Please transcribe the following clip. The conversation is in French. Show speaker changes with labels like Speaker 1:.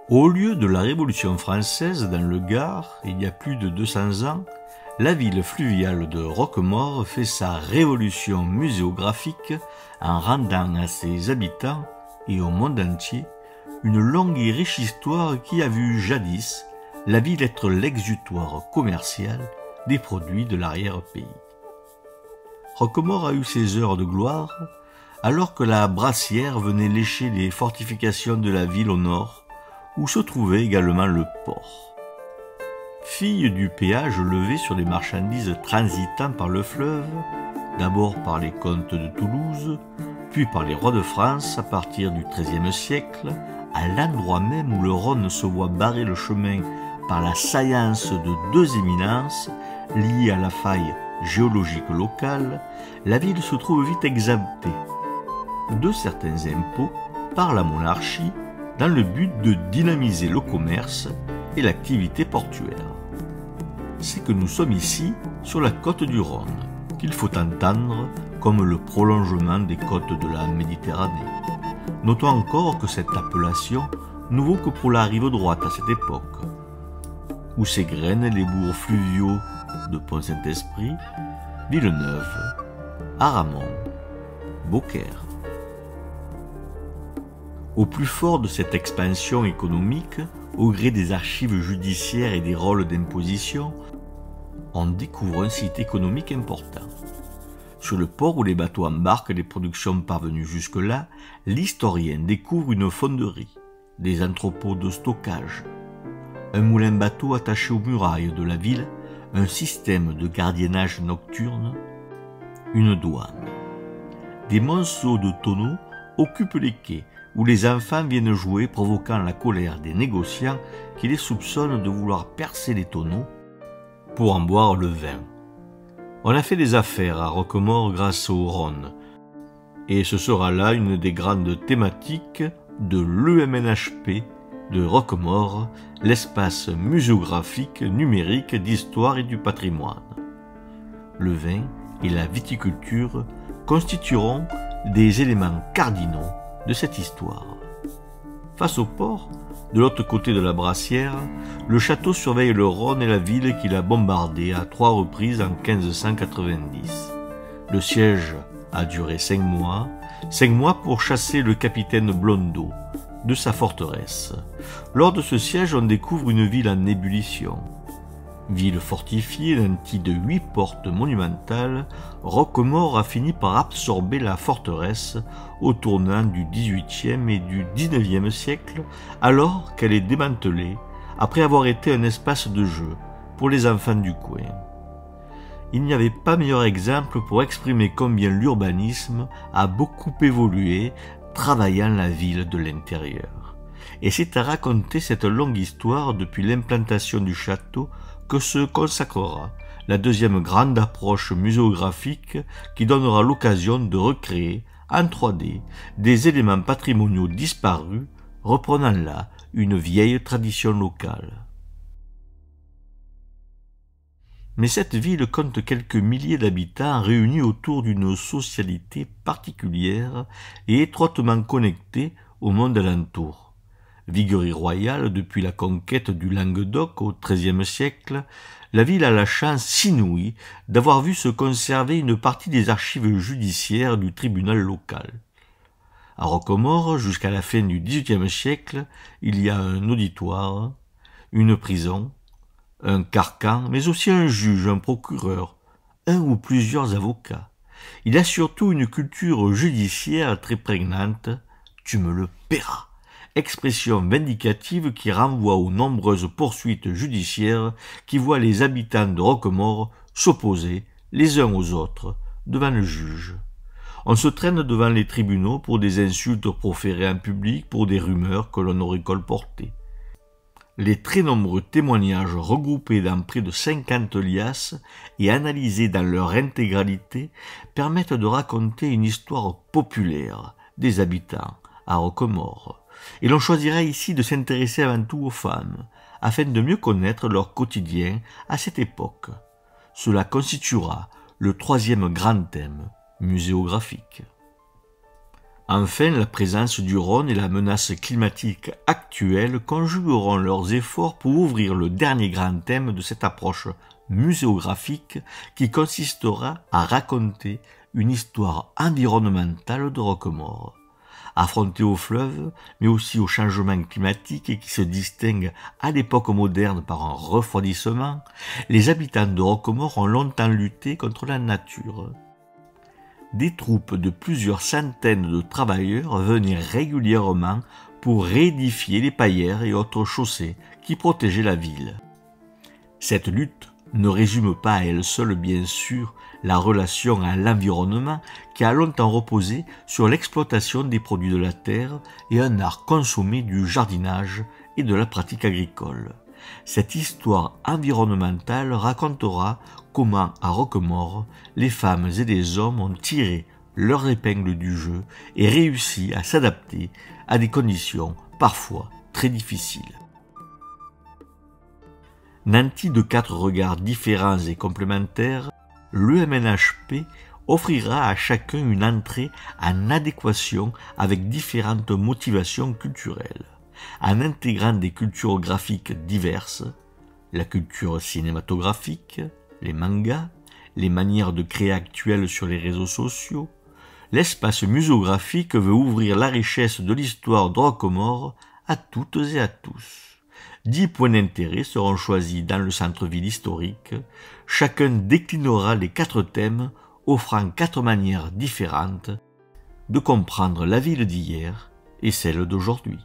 Speaker 1: Au lieu de la Révolution française, dans le Gard, il y a plus de 200 ans, la ville fluviale de Roquemaure fait sa révolution muséographique en rendant à ses habitants et au monde entier une longue et riche histoire qui a vu jadis la ville être l'exutoire commercial des produits de l'arrière-pays. Roquemaure a eu ses heures de gloire alors que la Brassière venait lécher les fortifications de la ville au nord, où se trouvait également le port. Fille du péage levé sur les marchandises transitant par le fleuve, d'abord par les comtes de Toulouse, puis par les rois de France à partir du XIIIe siècle, à l'endroit même où le Rhône se voit barrer le chemin par la saillance de deux éminences liées à la faille géologique locale, la ville se trouve vite exemptée de certains impôts par la monarchie dans le but de dynamiser le commerce et l'activité portuaire. C'est que nous sommes ici sur la côte du Rhône, qu'il faut entendre comme le prolongement des côtes de la Méditerranée. Notons encore que cette appellation ne vaut que pour la rive droite à cette époque, où s'égrènent les bourgs fluviaux de Pont-Saint-Esprit, Villeneuve, Aramon, Beaucaire. Au plus fort de cette expansion économique, au gré des archives judiciaires et des rôles d'imposition, on découvre un site économique important. Sur le port où les bateaux embarquent les productions parvenues jusque-là, l'historien découvre une fonderie, des entrepôts de stockage, un moulin-bateau attaché aux murailles de la ville, un système de gardiennage nocturne, une douane. Des monceaux de tonneaux occupent les quais, où les enfants viennent jouer, provoquant la colère des négociants qui les soupçonnent de vouloir percer les tonneaux pour en boire le vin. On a fait des affaires à Roquemaure grâce au Rhône, et ce sera là une des grandes thématiques de l'EMNHP de Roquemaure, l'espace muséographique numérique d'histoire et du patrimoine. Le vin et la viticulture constitueront des éléments cardinaux de cette histoire. Face au port, de l'autre côté de la Brassière, le château surveille le Rhône et la ville qu'il a bombardé à 3 reprises en 1590. Le siège a duré 5 mois pour chasser le capitaine Blondeau de sa forteresse. Lors de ce siège, on découvre une ville en ébullition. Ville fortifiée, nantie de 8 portes monumentales, Roquemaure a fini par absorber la forteresse au tournant du XVIIIe et du XIXe siècle, alors qu'elle est démantelée, après avoir été un espace de jeu pour les enfants du coin. Il n'y avait pas meilleur exemple pour exprimer combien l'urbanisme a beaucoup évolué, travaillant la ville de l'intérieur. Et c'est à raconter cette longue histoire depuis l'implantation du château que se consacrera la deuxième grande approche muséographique qui donnera l'occasion de recréer en 3D des éléments patrimoniaux disparus, reprenant là une vieille tradition locale. Mais cette ville compte quelques milliers d'habitants réunis autour d'une socialité particulière et étroitement connectée au monde alentour. Viguerie royale depuis la conquête du Languedoc au XIIIe siècle, la ville a la chance inouïe d'avoir vu se conserver une partie des archives judiciaires du tribunal local. À Roquemaure, jusqu'à la fin du XVIIIe siècle, il y a un auditoire, une prison, un carcan, mais aussi un juge, un procureur, un ou plusieurs avocats. Il y a surtout une culture judiciaire très prégnante, « tu me le paieras », expression vindicative qui renvoie aux nombreuses poursuites judiciaires qui voient les habitants de Roquemaure s'opposer les uns aux autres devant le juge. On se traîne devant les tribunaux pour des insultes proférées en public, pour des rumeurs que l'on aurait colportées. Les très nombreux témoignages regroupés dans près de 50 liasses et analysés dans leur intégralité permettent de raconter une histoire populaire des habitants à Roquemaure, et l'on choisira ici de s'intéresser avant tout aux femmes, afin de mieux connaître leur quotidien à cette époque. Cela constituera le troisième grand thème muséographique. Enfin, la présence du Rhône et la menace climatique actuelle conjugueront leurs efforts pour ouvrir le dernier grand thème de cette approche muséographique qui consistera à raconter une histoire environnementale de Roquemaure. Affrontés au fleuve, mais aussi au changement climatique et qui se distingue à l'époque moderne par un refroidissement, les habitants de Roquemaure ont longtemps lutté contre la nature. Des troupes de plusieurs centaines de travailleurs venaient régulièrement pour réédifier les paillères et autres chaussées qui protégeaient la ville. Cette lutte ne résume pas à elle seule, bien sûr, la relation à l'environnement qui a longtemps reposé sur l'exploitation des produits de la terre et un art consommé du jardinage et de la pratique agricole. Cette histoire environnementale racontera comment, à Roquemaure, les femmes et les hommes ont tiré leur épingle du jeu et réussi à s'adapter à des conditions parfois très difficiles. Nanti de 4 regards différents et complémentaires, l'EMNHP offrira à chacun une entrée en adéquation avec différentes motivations culturelles, en intégrant des cultures graphiques diverses, la culture cinématographique, les mangas, les manières de créer actuelles sur les réseaux sociaux. L'espace muséographique veut ouvrir la richesse de l'histoire de Roquemaure à toutes et à tous. 10 points d'intérêt seront choisis dans le centre-ville historique. Chacun déclinera les 4 thèmes, offrant 4 manières différentes de comprendre la ville d'hier et celle d'aujourd'hui.